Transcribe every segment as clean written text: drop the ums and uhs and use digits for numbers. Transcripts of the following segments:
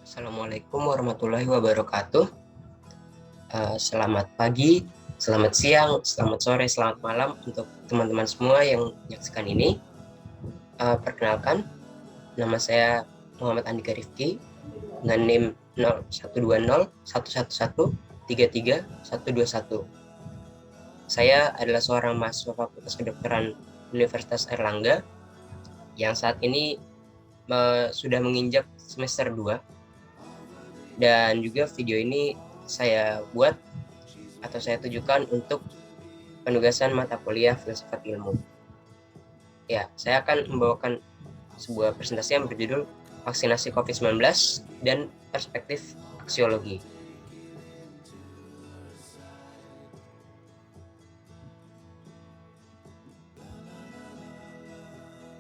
Assalamualaikum warahmatullahi wabarakatuh. Selamat pagi, selamat siang, selamat sore, selamat malam untuk teman-teman semua yang menyaksikan ini. Perkenalkan, nama saya Muhammad Andika Rifki dengan NIM 012011133121. Saya adalah seorang mahasiswa Fakultas Kedokteran Universitas Airlangga yang saat ini sudah menginjak semester 2. Dan juga video ini saya buat atau saya tujukan untuk penugasan mata kuliah filsafat ilmu. Ya, saya akan membawakan sebuah presentasi yang berjudul vaksinasi COVID-19 dan perspektif aksiologi.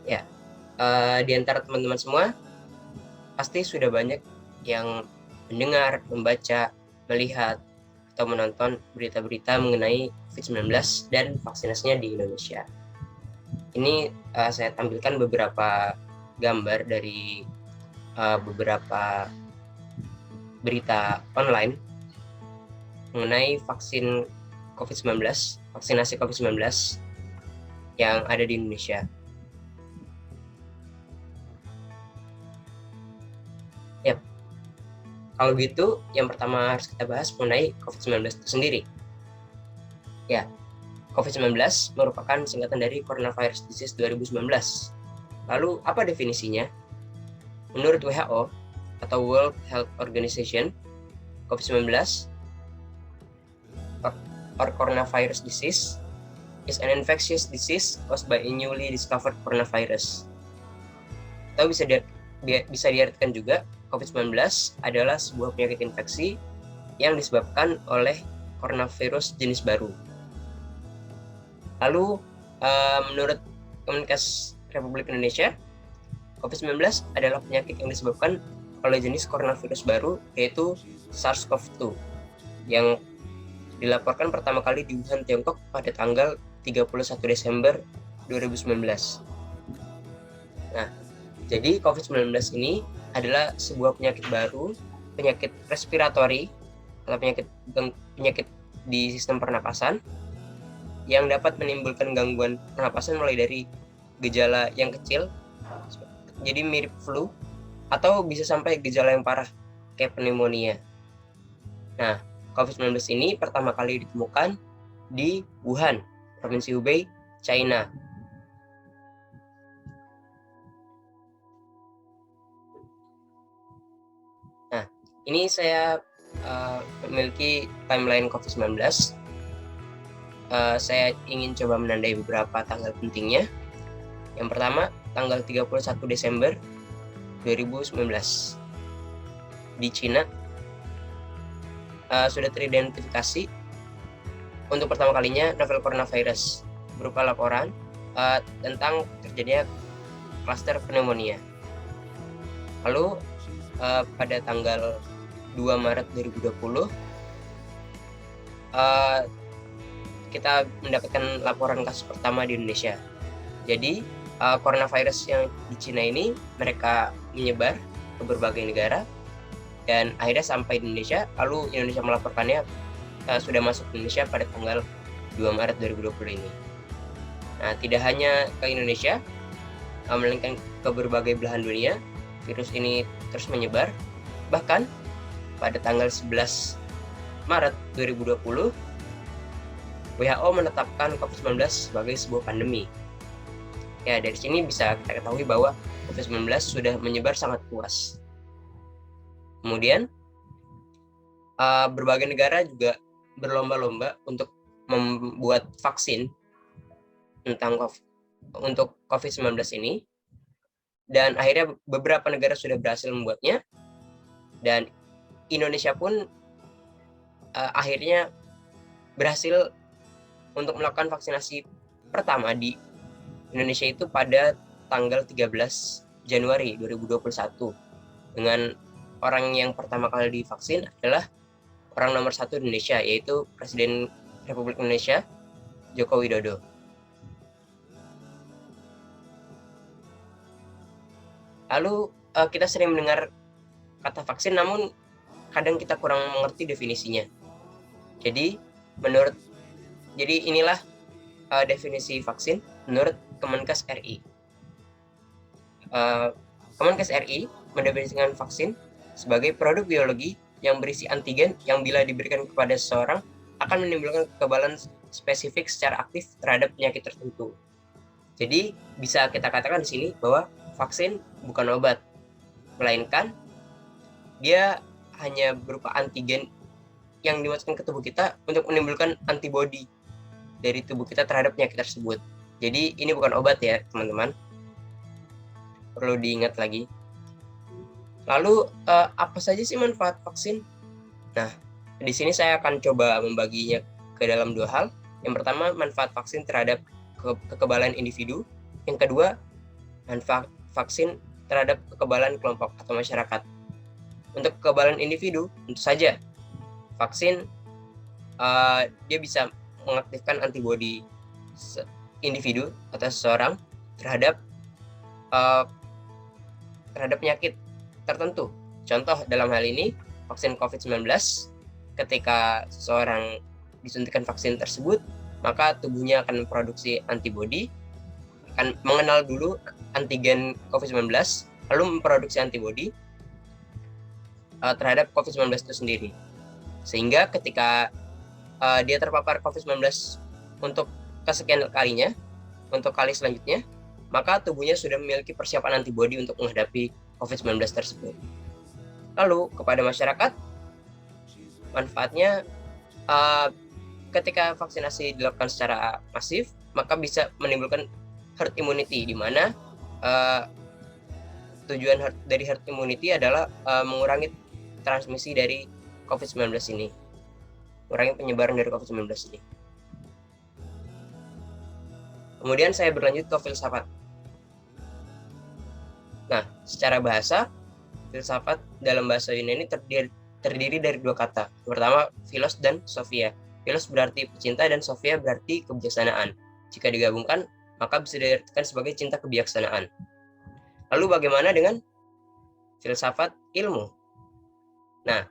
Ya, di antara teman-teman semua pasti sudah banyak yang mendengar, membaca, melihat, atau menonton berita-berita mengenai COVID-19 dan vaksinasinya di Indonesia. Ini saya tampilkan beberapa gambar dari beberapa berita online mengenai vaksin COVID-19, vaksinasi COVID-19 yang ada di Indonesia. Ya, kalau gitu yang pertama harus kita bahas mengenai COVID-19 itu sendiri. Ya, COVID-19 merupakan singkatan dari Coronavirus Disease 2019. Lalu, apa definisinya? Menurut WHO atau World Health Organization, COVID-19 or coronavirus disease is an infectious disease caused by a newly discovered coronavirus. Atau bisa diartikan juga, COVID-19 adalah sebuah penyakit infeksi yang disebabkan oleh coronavirus jenis baru. Lalu, menurut Kemenkes Republik Indonesia, COVID-19 adalah penyakit yang disebabkan oleh jenis coronavirus baru, yaitu SARS-CoV-2, yang dilaporkan pertama kali di Wuhan, Tiongkok pada tanggal 31 Desember 2019. Nah, jadi COVID-19 ini adalah sebuah penyakit baru, penyakit respiratori, atau penyakit di sistem pernapasan, yang dapat menimbulkan gangguan pernapasan mulai dari gejala yang kecil, jadi mirip flu, atau bisa sampai gejala yang parah, kayak pneumonia. Nah, COVID-19 ini pertama kali ditemukan di Wuhan, Provinsi Hubei, China. Nah, ini saya memiliki timeline COVID-19. Saya ingin coba menandai beberapa tanggal pentingnya. Yang pertama, tanggal 31 Desember 2019. Di China, sudah teridentifikasi untuk pertama kalinya novel coronavirus berupa laporan tentang terjadinya klaster pneumonia. Lalu pada tanggal 2 Maret 2020 kita mendapatkan laporan kasus pertama di Indonesia. Jadi coronavirus yang di Cina ini mereka menyebar ke berbagai negara dan akhirnya sampai di Indonesia. Lalu Indonesia melaporkannya sudah masuk ke Indonesia pada tanggal 2 Maret 2020 ini. Nah, tidak hanya ke Indonesia, melainkan ke berbagai belahan dunia, virus ini terus menyebar. Bahkan pada tanggal 11 Maret 2020, WHO menetapkan COVID-19 sebagai sebuah pandemi. Ya, dari sini bisa kita ketahui bahwa COVID-19 sudah menyebar sangat luas. Kemudian, berbagai negara juga berlomba-lomba untuk membuat vaksin untuk COVID-19 ini. Dan akhirnya beberapa negara sudah berhasil membuatnya. Dan Indonesia pun akhirnya berhasil untuk melakukan vaksinasi pertama di Indonesia itu pada tanggal 13 Januari 2021 dengan orang yang pertama kali divaksin adalah orang nomor 1 di Indonesia, yaitu Presiden Republik Indonesia Joko Widodo. Lalu kita sering mendengar kata vaksin, namun kadang kita kurang mengerti definisinya. Jadi inilah definisi vaksin menurut Kemenkes RI. Kemenkes RI mendefinisikan vaksin sebagai produk biologi yang berisi antigen yang bila diberikan kepada seseorang akan menimbulkan kekebalan spesifik secara aktif terhadap penyakit tertentu. Jadi bisa kita katakan di sini bahwa vaksin bukan obat, melainkan dia hanya berupa antigen yang dimasukkan ke tubuh kita untuk menimbulkan antibodi dari tubuh kita terhadap penyakit tersebut. Jadi ini bukan obat ya teman-teman, perlu diingat lagi. Lalu apa saja sih manfaat vaksin? Nah, di sini saya akan coba membaginya ke dalam 2 hal. Yang pertama, manfaat vaksin terhadap kekebalan individu. Yang kedua, manfaat vaksin terhadap kekebalan kelompok atau masyarakat. Untuk kekebalan individu, tentu saja vaksin dia bisa mengaktifkan antibodi individu atau seseorang terhadap penyakit tertentu. Contoh dalam hal ini vaksin COVID-19, ketika seseorang disuntikan vaksin tersebut, maka tubuhnya akan memproduksi antibodi, akan mengenal dulu antigen COVID-19, lalu memproduksi antibodi terhadap COVID-19 itu sendiri. Sehingga ketika dia terpapar COVID-19 untuk kesekian kalinya, untuk kali selanjutnya, maka tubuhnya sudah memiliki persiapan antibodi untuk menghadapi COVID-19 tersebut. Lalu kepada masyarakat, manfaatnya ketika vaksinasi dilakukan secara masif, maka bisa menimbulkan herd immunity, di mana tujuan dari herd immunity adalah mengurangi transmisi dari COVID-19 ini, mengurangi penyebaran dari COVID-19 ini. Kemudian saya berlanjut ke filsafat. Nah, secara bahasa, filsafat dalam bahasa Yunani terdiri dari 2 kata. Pertama, philos dan sophia. Philos berarti pecinta dan sophia berarti kebijaksanaan. Jika digabungkan, maka bisa diartikan sebagai cinta kebijaksanaan. Lalu bagaimana dengan filsafat ilmu? Nah,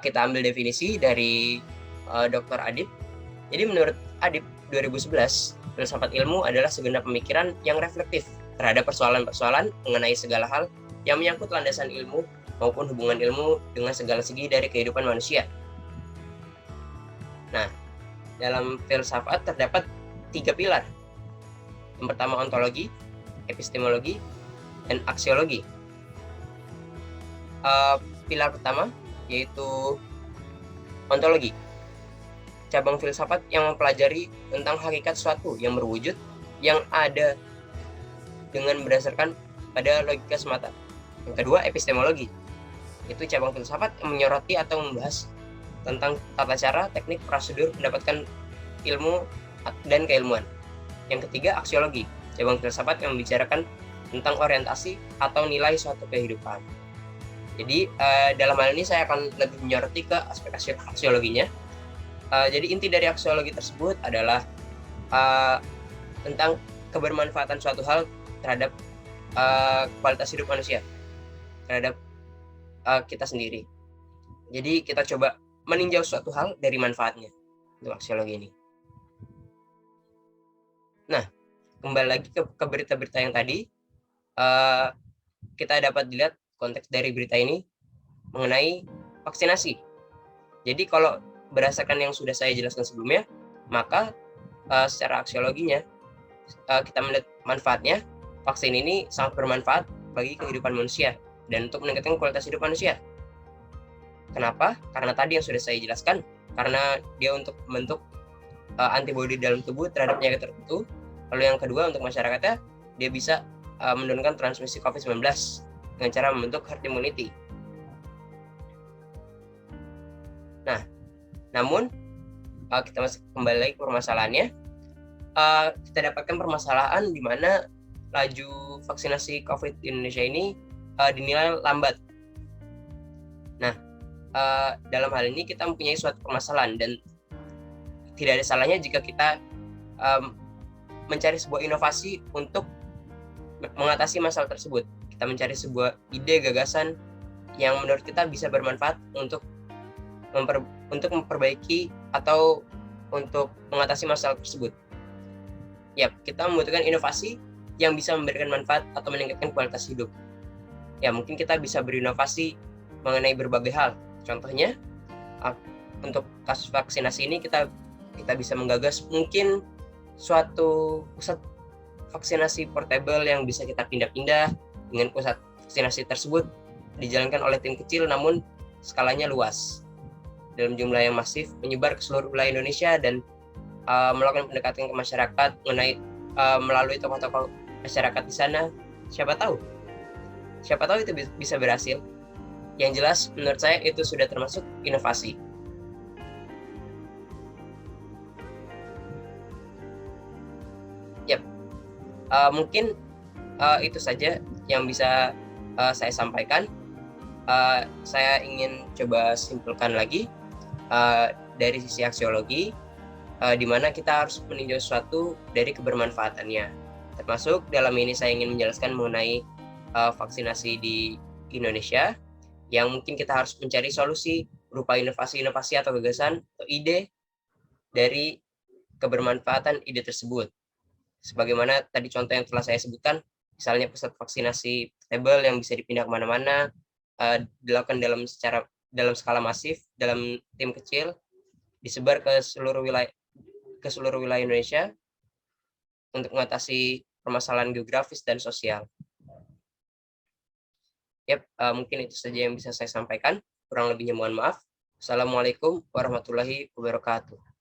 kita ambil definisi dari Dr. Adib. Jadi menurut Adib 2011, filsafat ilmu adalah segenap pemikiran yang reflektif terhadap persoalan-persoalan mengenai segala hal yang menyangkut landasan ilmu maupun hubungan ilmu dengan segala segi dari kehidupan manusia. Nah, dalam filsafat terdapat 3 pilar. Yang pertama ontologi, epistemologi, dan aksiologi. Pilar pertama yaitu ontologi, cabang filsafat yang mempelajari tentang hakikat suatu yang berwujud yang ada dengan berdasarkan pada logika semata. Yang kedua, epistemologi, itu cabang filsafat yang menyoroti atau membahas tentang tata cara, teknik, prosedur mendapatkan ilmu dan keilmuan. Yang ketiga, aksiologi, cabang filsafat yang membicarakan tentang orientasi atau nilai suatu kehidupan. Jadi dalam hal ini saya akan lebih menyoroti ke aspek aksiologinya. Jadi inti dari aksiologi tersebut adalah tentang kebermanfaatan suatu hal terhadap kualitas hidup manusia, terhadap kita sendiri. Jadi kita coba meninjau suatu hal dari manfaatnya untuk aksiologi ini. Nah, kembali lagi ke berita-berita yang tadi, kita dapat dilihat konteks dari berita ini mengenai vaksinasi. Jadi kalau berdasarkan yang sudah saya jelaskan sebelumnya, maka secara aksiologinya kita melihat manfaatnya, vaksin ini sangat bermanfaat bagi kehidupan manusia dan untuk meningkatkan kualitas hidup manusia. Kenapa? Karena tadi yang sudah saya jelaskan, karena dia untuk membentuk antibodi dalam tubuh terhadap penyakit tertentu. Lalu yang kedua, untuk masyarakatnya, dia bisa menurunkan transmisi COVID-19 dengan cara membentuk herd immunity. Nah, namun kita masih kembali lagi ke permasalahannya. Kita dapatkan permasalahan di mana laju vaksinasi COVID di Indonesia ini dinilai lambat. Nah, dalam hal ini kita mempunyai suatu permasalahan dan tidak ada salahnya jika kita mencari sebuah inovasi untuk mengatasi masalah tersebut. Kita mencari sebuah ide, gagasan yang menurut kita bisa bermanfaat untuk memperbaiki atau untuk mengatasi masalah tersebut. Ya, kita membutuhkan inovasi yang bisa memberikan manfaat atau meningkatkan kualitas hidup. Ya, mungkin kita bisa berinovasi mengenai berbagai hal. Contohnya, untuk kasus vaksinasi ini kita bisa menggagas mungkin suatu pusat vaksinasi portable yang bisa kita pindah-pindah dengan pusat vaksinasi tersebut dijalankan oleh tim kecil namun skalanya luas dalam jumlah yang masif, menyebar ke seluruh wilayah Indonesia dan melakukan pendekatan ke masyarakat mengenai melalui tokoh-tokoh masyarakat di sana. Siapa tahu itu bisa berhasil. Yang jelas menurut saya itu sudah termasuk inovasi. Yap, mungkin itu saja yang bisa saya sampaikan. Saya ingin coba simpulkan lagi dari sisi aksiologi, di mana kita harus meninjau sesuatu dari kebermanfaatannya. Termasuk dalam ini saya ingin menjelaskan mengenai vaksinasi di Indonesia, yang mungkin kita harus mencari solusi berupa inovasi-inovasi atau gagasan atau ide dari kebermanfaatan ide tersebut. Sebagaimana tadi contoh yang telah saya sebutkan, misalnya pusat vaksinasi portable yang bisa dipindah kemana-mana, dilakukan dalam skala masif, dalam tim kecil, disebar ke seluruh wilayah Indonesia untuk mengatasi permasalahan geografis dan sosial. Yap, mungkin itu saja yang bisa saya sampaikan. Kurang lebihnya mohon maaf. Assalamualaikum warahmatullahi wabarakatuh.